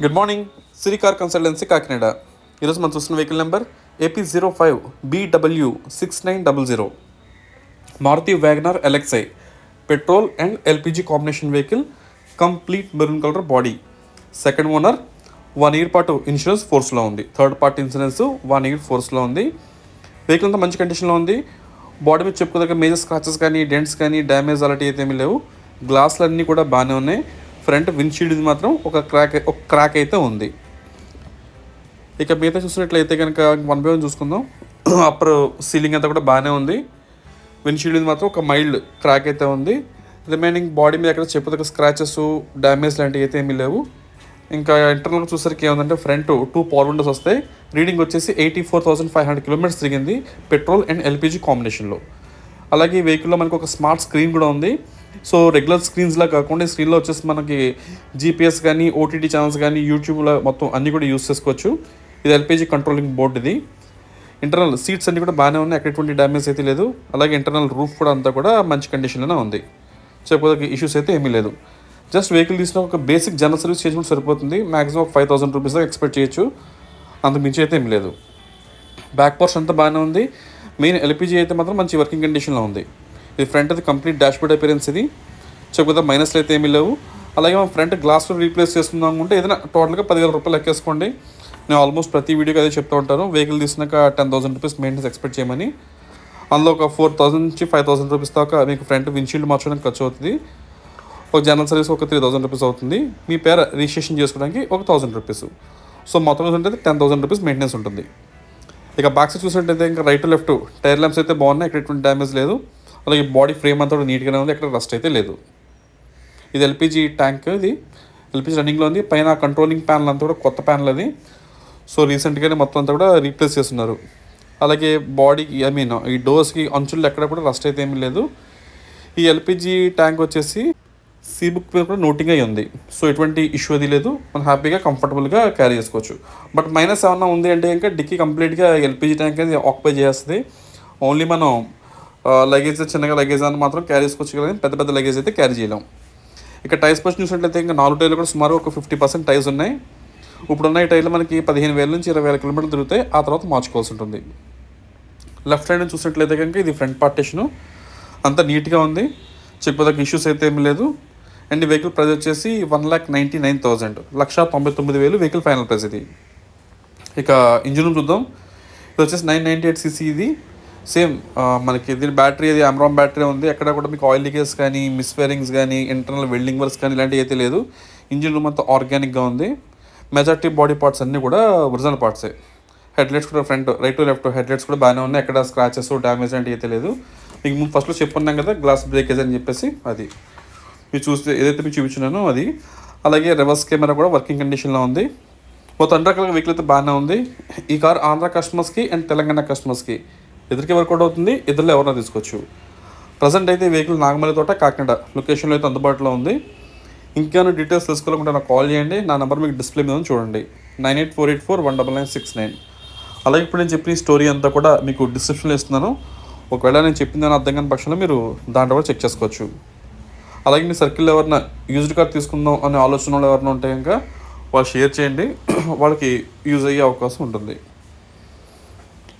Good morning. Siri car consultancy Kakinada. ఈరోజు మనం చూస్తున్న vehicle number AP05BW6900 Maruti Wagon R LXI petrol and LPG combination vehicle. Complete maroon colour body. Second owner 1 year పాటు insurance ఫోర్స్లో ఉంది. Third party insurance 1 year ఫోర్స్లో ఉంది. Vehicle అంతా మంచి కండిషన్లో ఉంది. బాడీ మీద చెప్పుకోదగ్గ మేజర్ స్క్రాచెస్ కానీ డెంట్స్ కానీ డ్యామేజ్ అలాంటివి అయితే ఏమీ లేవు. గ్లాసులు అన్నీ కూడా బాగానే ఉన్నాయి. ఫ్రంట్ విండ్షీల్డ్ మాత్రం ఒక క్రాక్ అయితే ఉంది. ఇక మిగతా చూసినట్లయితే కనుక 1 by 1 చూసుకుందాం. అప్పర్ సీలింగ్ అంతా కూడా బాగానే ఉంది. విండ్షీల్డ్ మాత్రం ఒక మైల్డ్ క్రాక్ అయితే ఉంది. రిమైనింగ్ బాడీ మీద ఎక్కడ చెప్పుదగ్గ స్క్రాచెస్ డ్యామేజ్ లాంటివి అయితే ఏమీ లేవు. ఇంకా ఇంటర్నల్గా చూసరికి ఏముందంటే ఫ్రంట్ 2 పవర్ విండోస్ వస్తాయి. రీడింగ్ వచ్చేసి 84,500 kilometers తిరిగింది పెట్రోల్ అండ్ ఎల్పిజి కాంబినేషన్లో. అలాగే ఈ వెహికల్లో మనకు ఒక స్మార్ట్ స్క్రీన్ కూడా ఉంది. సో రెగ్యులర్ స్క్రీన్స్లా కాకుండా ఈ స్క్రీన్లో వచ్చేసి మనకి జీపీఎస్ కానీ ఓటీటీ ఛానల్స్ కానీ యూట్యూబ్లో మొత్తం అన్నీ కూడా యూస్ చేసుకోవచ్చు. ఇది ఎల్పిజి కంట్రోలింగ్ బోర్డ్. ఇది ఇంటర్నల్ సీట్స్ అన్నీ కూడా బాగానే ఉన్నాయి. ఎటువంటి డ్యామేజ్ అయితే లేదు. అలాగే ఇంటర్నల్ రూఫ్ కూడా అంతా కూడా మంచి కండిషన్లోనే ఉంది. చెప్పడానికి ఇష్యూస్ అయితే ఏమీ లేదు. జస్ట్ వెహికల్ తీసిన ఒక బేసిక్ జనరల్ సర్వీస్ చేసుకుంటే సరిపోతుంది. మ్యాక్సిమం ఒక 5,000 rupees దాకా ఎక్స్పెక్ట్ చేయొచ్చు. అంత మించి అయితే ఏమీ లేదు. బ్యాక్ పోర్షన్ అంతా బాగానే ఉంది. మెయిన్ ఎల్పిజి అయితే మాత్రం మంచి వర్కింగ్ కండిషన్లో ఉంది. ఇది ఫ్రంట్ అది కంప్లీట్ డాష్ బోర్డ్ అపిరెన్స్. ఇది చెప్పకపోతే మైనస్లు అయితే ఏమీ లేవు. అలాగే మనం ఫ్రంట్ గ్లాస్లో రీప్లేస్ చేసుకుందాం అనుకుంటే ఏదైనా టోటల్గా 10,000 రూపాయలు ఎక్కేసుకోండి. నేను ఆల్మోస్ట్ ప్రతి వీడియోకి అదే చెప్తూ ఉంటాను. వెహికల్ తీసినాక 10,000 rupees మెయింటెనెన్స్ ఎక్స్పెక్ట్ చేయమని. అందులో ఒక 4,000 నుంచి 5,000 rupees దాకా మీకు ఫ్రంట్ విండ్షీల్డ్ మార్చడానికి ఖర్చు అవుతుంది. ఒక జనరల్ సర్వీస్ ఒక 3,000 rupees అవుతుంది. మీ పేరు రిజిస్ట్రేషన్ చేసుకోవడానికి ఒక 1,000 rupees. సో మొత్తం చూసుకుంటే 10,000 rupees మెయింటెనెన్స్ ఉంటుంది. ఇక బ్యాక్ సైడ్ చూసినట్టయితే ఇంకా రైట్ లెఫ్ట్ టైర్ ల్యాంప్స్ అయితే బాగున్నాయి. ఎక్కడ ఎటువంటి డ్యామేజ్ లేదు. అలాగే బాడీ ఫ్రేమ్ అంతా కూడా నీట్గానే ఉంది. ఎక్కడ రస్ట్ అయితే లేదు. ఇది ఎల్పిజి ట్యాంక్. ఇది ఎల్పిజి రన్నింగ్లో ఉంది. పైన కంట్రోలింగ్ ప్యానల్ అంతా కూడా కొత్త ప్యానల్ అది. సో రీసెంట్గానే మొత్తం అంతా కూడా రీప్లేస్ చేస్తున్నారు. అలాగే బాడీకి ఈ డోర్స్కి అంచుల్లో ఎక్కడ కూడా రస్ట్ అయితే ఏమీ లేదు. ఈ ఎల్పిజి ట్యాంక్ వచ్చేసి సీ బుక్ మీద కూడా నోటింగ్ అయ్యి ఉంది. సో ఎటువంటి ఇష్యూ అది లేదు. మనం హ్యాపీగా కంఫర్టబుల్గా క్యారీ చేసుకోవచ్చు. బట్ మైనస్ ఏమన్నా ఉంది అంటే ఇంకా డిక్కీ కంప్లీట్గా ఎల్పిజి ట్యాంక్ అనేది ఆక్యుపై చేస్తుంది. ఓన్లీ మనం లగేజ్ చిన్నగా లగేజ్ అని మాత్రం క్యారీ చేసుకోవచ్చు కానీ పెద్ద పెద్ద లగేజ్ అయితే క్యారీ చేయలేం. ఇక టైర్స్ పర్సన్ చూసినట్లయితే ఇంకా 4 టైర్లు కూడా సుమారు ఒక 50% టైర్స్ ఉన్నాయి. ఇప్పుడున్న ఈ టైర్లు మనకి 15,000 నుంచి 20,000 kilometers తిరుగుతాయి. ఆ తర్వాత మార్చుకోవాల్సి ఉంటుంది. లెఫ్ట్ సైడ్ చూసినట్లయితే కనుక ఇది ఫ్రంట్ పార్టీషను అంతా నీట్గా ఉంది. చెప్పదగ్గ ఇష్యూస్ అయితే ఏమీ లేదు. అండ్ ఈ వెహికల్ ప్రైస్ వచ్చేసి 1,99,000 1,99,000 వెహికల్ ఫైనల్ ప్రైస్ ఇది. ఇక ఇంజిన్ చూద్దాం. ఇది వచ్చేసి 998cc. ఇది సేమ్ మనకి దీని బ్యాటరీ అది అమ్రాన్ బ్యాటరీ ఉంది. ఎక్కడ కూడా మీకు ఆయిల్ లీకేజ్ కానీ మిస్ఫైరింగ్స్ కానీ ఇంటర్నల్ వెల్డింగ్ వర్క్స్ కానీ ఇలాంటివి అయితే లేదు. ఇంజిన్ రూమ్ అంతా ఆర్గానిక్గా ఉంది. మెజారిటీ బాడీ పార్ట్స్ అన్నీ కూడా ఒరిజినల్ పార్ట్సే. హెడ్లైట్స్ కూడా front right to left headlights కూడా బాగానే ఉన్నాయి. ఎక్కడ స్క్రాచెస్ డ్యామేజ్ లాంటివి అయితే లేదు. మీకు ముందు ఫస్ట్లో చెప్పున్నాం కదా గ్లాస్ బ్రేకేజ్ అని చెప్పేసి, అది మీరు చూస్తే ఏదైతే మీకు చూపించినానో అది. అలాగే రివర్స్ కెమెరా కూడా వర్కింగ్ కండిషన్లో ఉంది. మొత్తం అన్ని రకాల వెహికల్ అయితే బాగానే ఉంది. ఈ కార్ ఆంధ్ర కస్టమర్స్కి అండ్ తెలంగాణ కస్టమర్స్కి ఇద్దరికి వర్కౌట్ అవుతుంది. ఇద్దరులో ఎవరైనా తీసుకోవచ్చు. ప్రజెంట్ అయితే వెహికల్ నాగమల్లి తోట కాకినాడ లొకేషన్లో అయితే అందుబాటులో ఉంది. ఇంకేమైనా డీటెయిల్స్ తెలుసుకోవాలనుకుంటే నాకు కాల్ చేయండి. నా నెంబర్ మీకు డిస్ప్లే మీద చూడండి. 9848419969. అలాగే ఇప్పుడు నేను చెప్పిన స్టోరీ అంతా కూడా మీకు డిస్క్రిప్షన్లో ఇస్తున్నాను. ఒకవేళ నేను చెప్పిందని అర్థం కాని పక్షంలో మీరు దాంట్లో కూడా చెక్ చేసుకోవచ్చు. అలాగే మీ సర్కిల్లో ఎవరైనా యూజ్డ్ కార్ తీసుకుందాం అనే ఆలోచన వాళ్ళు ఎవరైనా ఉంటే కనుక వాళ్ళు షేర్ చేయండి. వాళ్ళకి యూజ్ అయ్యే అవకాశం ఉంటుంది.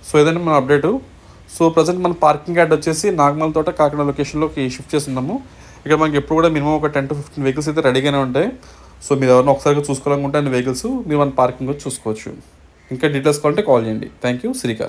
సో ఏదంటే మన అప్డేటు. సో ప్రజెంట్ మన పార్కింగ్ యార్డ్ వచ్చేసి నాగమల్ తోట కాకినాడ లొకేషన్లోకి షిఫ్ట్ చేస్తున్నాము. ఇక్కడ మనకి ఎప్పుడు కూడా మినిమం ఒక 10 to 15 వెహికల్స్ అయితే రెడీగానే ఉంటాయి. సో మీరు ఎవరైనా ఒకసారిగా చూసుకోవాలనుకుంటే అన్ని వెహికల్స్ మీరు మన పార్కింగ్ వచ్చి చూసుకోవచ్చు. ఇంకా డీటెయిల్స్ కావాలంటే కాల్ చేయండి. Thank you. శ్రీకాంత్.